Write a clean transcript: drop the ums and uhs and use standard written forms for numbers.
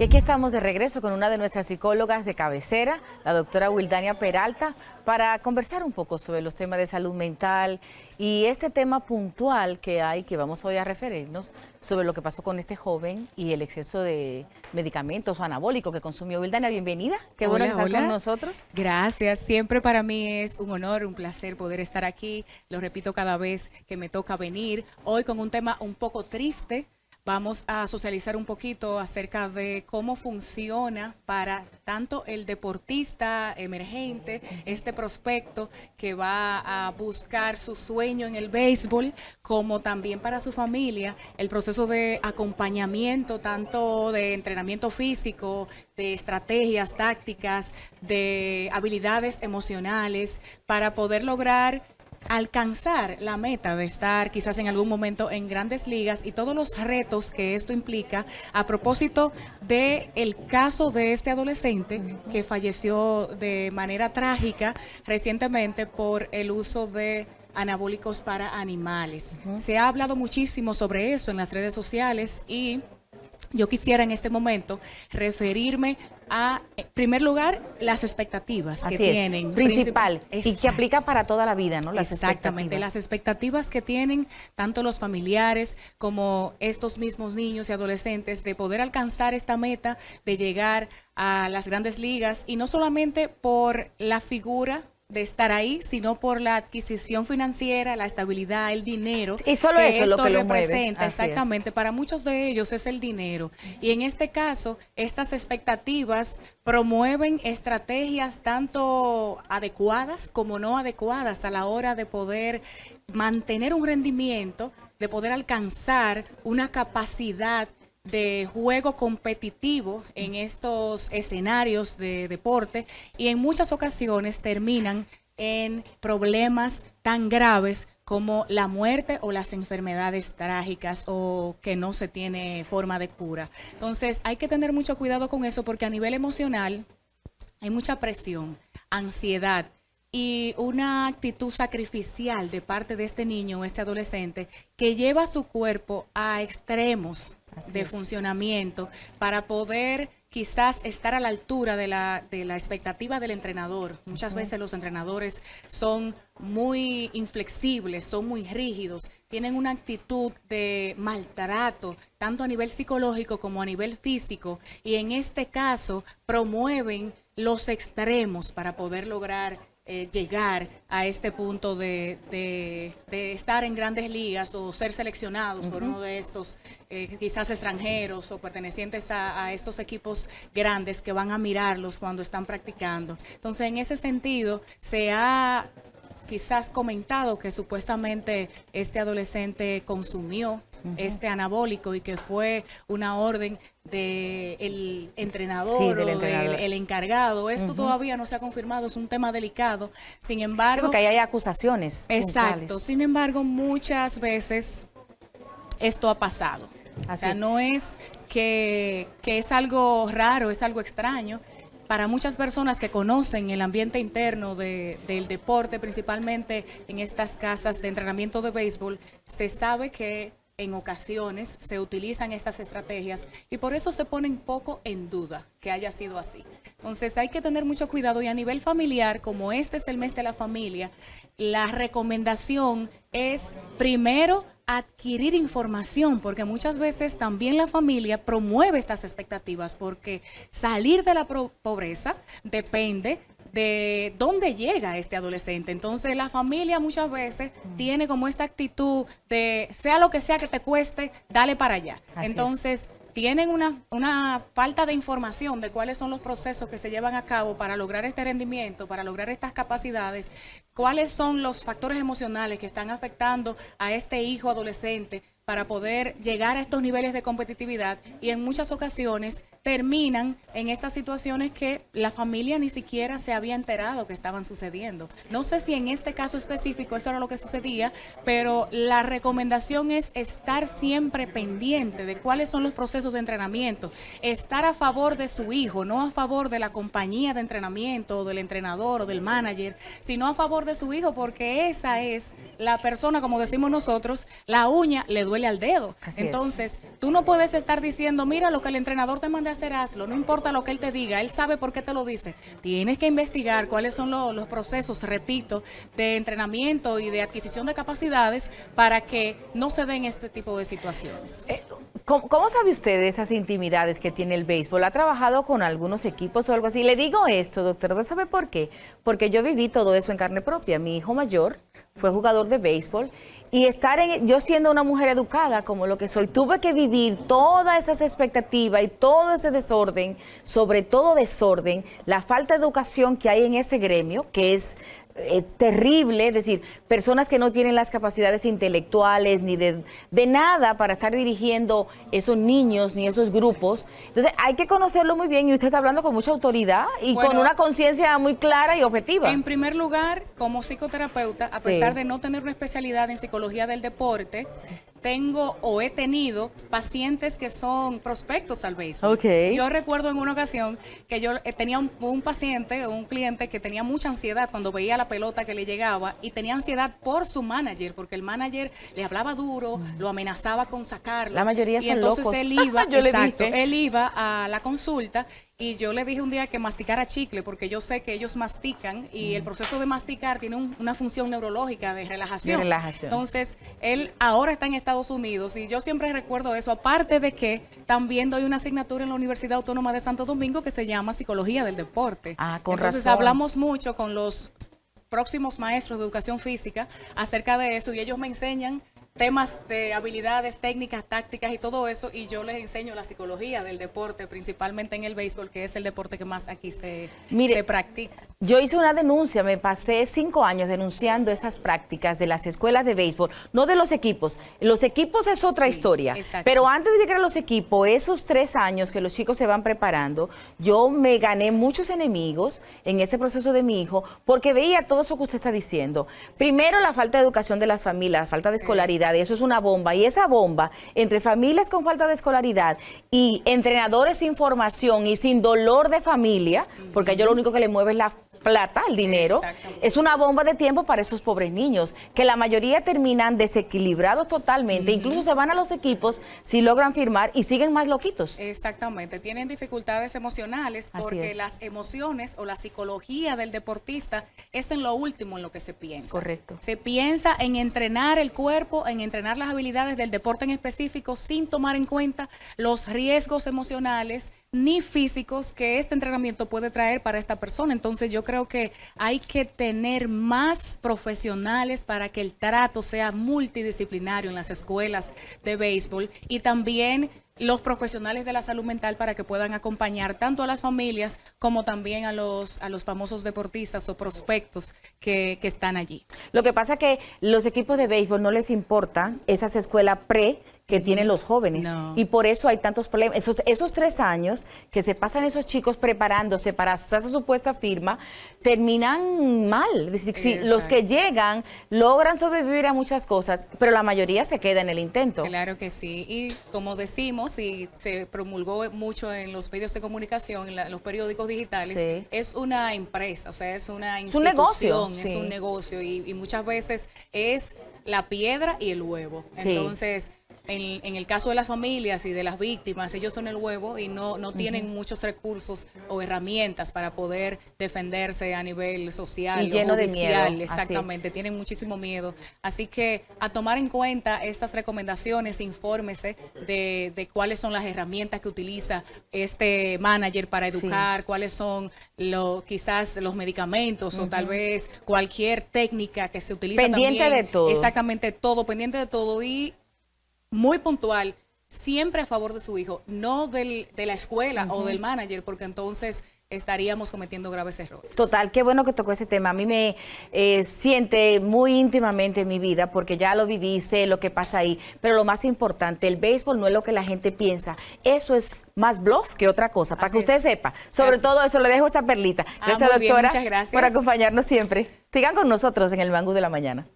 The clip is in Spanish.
Y aquí estamos de regreso con una de nuestras psicólogas de cabecera, la doctora Wildania Peralta, para conversar un poco sobre los temas de salud mental y este tema puntual que hay, que vamos hoy a referirnos sobre lo que pasó con este joven y el exceso de medicamentos o anabólicos que consumió. Wildania, bienvenida. Qué bueno estar con nosotros. Gracias. Siempre para mí es un honor, un placer poder estar aquí. Lo repito cada vez que me toca venir. Hoy con un tema un poco triste. Vamos a socializar un poquito acerca de cómo funciona para tanto el deportista emergente, este prospecto que va a buscar su sueño en el béisbol, como también para su familia, el proceso de acompañamiento, tanto de entrenamiento físico, de estrategias, tácticas, de habilidades emocionales, para poder lograr alcanzar la meta de estar quizás en algún momento en grandes ligas y todos los retos que esto implica a propósito de el caso de este adolescente que falleció de manera trágica recientemente por el uso de anabólicos para animales. Se ha hablado muchísimo sobre eso en las redes sociales y yo quisiera en este momento referirme a, en primer lugar, las expectativas que tienen. Principal, y que aplica para toda la vida, ¿no? Exactamente, las expectativas que tienen tanto los familiares como estos mismos niños y adolescentes de poder alcanzar esta meta, de llegar a las grandes ligas, y no solamente por la figura de estar ahí, sino por la adquisición financiera, la estabilidad, el dinero. Y solo que eso es lo que lo representa. mueve. Exactamente, para muchos de ellos es el dinero. Y en este caso, estas expectativas promueven estrategias tanto adecuadas como no adecuadas a la hora de poder mantener un rendimiento, de poder alcanzar una capacidad de juego competitivo en estos escenarios de deporte, y en muchas ocasiones terminan en problemas tan graves como la muerte o las enfermedades trágicas o que no se tiene forma de cura. Entonces hay que tener mucho cuidado con eso, porque a nivel emocional hay mucha presión, ansiedad y una actitud sacrificial de parte de este niño o este adolescente que lleva su cuerpo a extremos de funcionamiento para poder quizás estar a la altura de la expectativa del entrenador. Muchas veces los entrenadores son muy inflexibles, son muy rígidos, tienen una actitud de maltrato, tanto a nivel psicológico como a nivel físico, y en este caso promueven los extremos para poder lograr llegar a este punto de estar en grandes ligas o ser seleccionados por uno de estos quizás extranjeros o pertenecientes a estos equipos grandes que van a mirarlos cuando están practicando. Entonces, en ese sentido, se ha quizás comentado que supuestamente este adolescente consumió este anabólico y que fue una orden del entrenador, el encargado. Esto todavía no se ha confirmado, es un tema delicado. Sin embargo, sí, porque ahí hay acusaciones. Exacto. Puntuales. Sin embargo, muchas veces esto ha pasado. O sea, no es que es algo raro, es algo extraño. Para muchas personas que conocen el ambiente interno del deporte, principalmente en estas casas de entrenamiento de béisbol, se sabe que en ocasiones se utilizan estas estrategias y por eso se ponen poco en duda que haya sido así. Entonces hay que tener mucho cuidado, y a nivel familiar, como este es el mes de la familia, la recomendación es primero adquirir información, porque muchas veces también la familia promueve estas expectativas, porque salir de la pobreza depende de dónde llega este adolescente. Entonces la familia muchas veces tiene como esta actitud de sea lo que sea que te cueste, dale para allá. Entonces tienen una falta de información de cuáles son los procesos que se llevan a cabo para lograr este rendimiento, para lograr estas capacidades, cuáles son los factores emocionales que están afectando a este hijo adolescente para poder llegar a estos niveles de competitividad, y en muchas ocasiones terminan en estas situaciones que la familia ni siquiera se había enterado que estaban sucediendo. No sé si en este caso específico eso era lo que sucedía, pero la recomendación es estar siempre pendiente de cuáles son los procesos de entrenamiento, estar a favor de su hijo, no a favor de la compañía de entrenamiento o del entrenador o del manager, sino a favor de su hijo, porque esa es la persona, como decimos nosotros, la uña le duele huele al dedo. Así Entonces, tú no puedes estar diciendo, mira, lo que el entrenador te mande a hacer, hazlo, no importa lo que él te diga, él sabe por qué te lo dice. Tienes que investigar cuáles son los procesos, repito, de entrenamiento y de adquisición de capacidades para que no se den este tipo de situaciones. ¿Cómo sabe usted de esas intimidades que tiene el béisbol? ¿Ha trabajado con algunos equipos o algo así? Le digo esto, doctor, ¿usted sabe por qué? Porque yo viví todo eso en carne propia. Mi hijo mayor fue jugador de béisbol y yo siendo una mujer educada como lo que soy, tuve que vivir todas esas expectativas y todo ese desorden, sobre todo desorden, la falta de educación que hay en ese gremio, que es terrible, es decir, personas que no tienen las capacidades intelectuales ni de nada para estar dirigiendo esos niños ni esos grupos. Entonces hay que conocerlo muy bien y usted está hablando con mucha autoridad y con una conciencia muy clara y objetiva. En primer lugar, como psicoterapeuta, a pesar de no tener una especialidad en psicología del deporte, tengo o he tenido pacientes que son prospectos al béisbol. Okay. Yo recuerdo en una ocasión que yo tenía un paciente, un cliente que tenía mucha ansiedad cuando veía la pelota que le llegaba y tenía ansiedad por su manager, porque el manager le hablaba duro, lo amenazaba con sacarlo. La mayoría son entonces locos. Él iba, Yo exacto, le dije. él iba a la consulta y yo le dije un día que masticara chicle, porque yo sé que ellos mastican y el proceso de masticar tiene una función neurológica de relajación. Entonces, él ahora está en Estados Unidos y yo siempre recuerdo eso, aparte de que también doy una asignatura en la Universidad Autónoma de Santo Domingo que se llama Psicología del Deporte. Entonces, hablamos mucho con los próximos maestros de educación física acerca de eso y ellos me enseñan temas de habilidades, técnicas, tácticas y todo eso, y yo les enseño la psicología del deporte, principalmente en el béisbol, que es el deporte que más aquí se practica. Yo hice una denuncia, me pasé 5 años denunciando esas prácticas de las escuelas de béisbol, no de los equipos. Los equipos es otra historia, pero antes de llegar a los equipos, esos 3 años que los chicos se van preparando, yo me gané muchos enemigos en ese proceso de mi hijo, porque veía todo eso que usted está diciendo. Primero, la falta de educación de las familias, la falta de escolaridad, y eso es una bomba, y esa bomba entre familias con falta de escolaridad y entrenadores sin formación y sin dolor de familia, porque a ellos lo único que le mueve es la plata, el dinero, es una bomba de tiempo para esos pobres niños, que la mayoría terminan desequilibrados totalmente, incluso se van a los equipos si logran firmar y siguen más loquitos. Exactamente, tienen dificultades emocionales porque las emociones o la psicología del deportista es en lo último en lo que se piensa. Correcto. Se piensa en entrenar el cuerpo, en entrenar las habilidades del deporte en específico sin tomar en cuenta los riesgos emocionales ni físicos que este entrenamiento puede traer para esta persona. Entonces yo creo que hay que tener más profesionales para que el trato sea multidisciplinario en las escuelas de béisbol y también los profesionales de la salud mental para que puedan acompañar tanto a las familias como también a los famosos deportistas o prospectos que están allí. Lo que pasa es que los equipos de béisbol no les importan esas escuelas que tienen los jóvenes. Y por eso hay tantos problemas. Esos 3 años que se pasan esos chicos preparándose para hacer esa supuesta firma, terminan mal. Es decir, los que llegan logran sobrevivir a muchas cosas, pero la mayoría se queda en el intento. Claro que sí. Y como decimos, y se promulgó mucho en los medios de comunicación, en los periódicos digitales, es una empresa, o sea, es una institución, es un negocio y muchas veces es la piedra y el huevo. Entonces, en el caso de las familias y de las víctimas, ellos son el huevo y no tienen muchos recursos o herramientas para poder defenderse a nivel social y lleno judicial. De miedo. Exactamente, tienen muchísimo miedo. Así que a tomar en cuenta estas recomendaciones, infórmese de cuáles son las herramientas que utiliza este manager para educar, cuáles son quizás los medicamentos o tal vez cualquier técnica que se utiliza pendiente también. De todo. Exactamente, pendiente de todo y muy puntual, siempre a favor de su hijo, no de la escuela o del manager, porque entonces estaríamos cometiendo graves errores. Total, qué bueno que tocó ese tema. A mí me siente muy íntimamente en mi vida porque ya lo viví, sé lo que pasa ahí. Pero lo más importante, el béisbol no es lo que la gente piensa. Eso es más bluff que otra cosa, para que usted sepa. Sobre todo eso, le dejo esa perlita. Gracias, doctora, muchas gracias por acompañarnos siempre. Sigan con nosotros en el Mangú de la Mañana.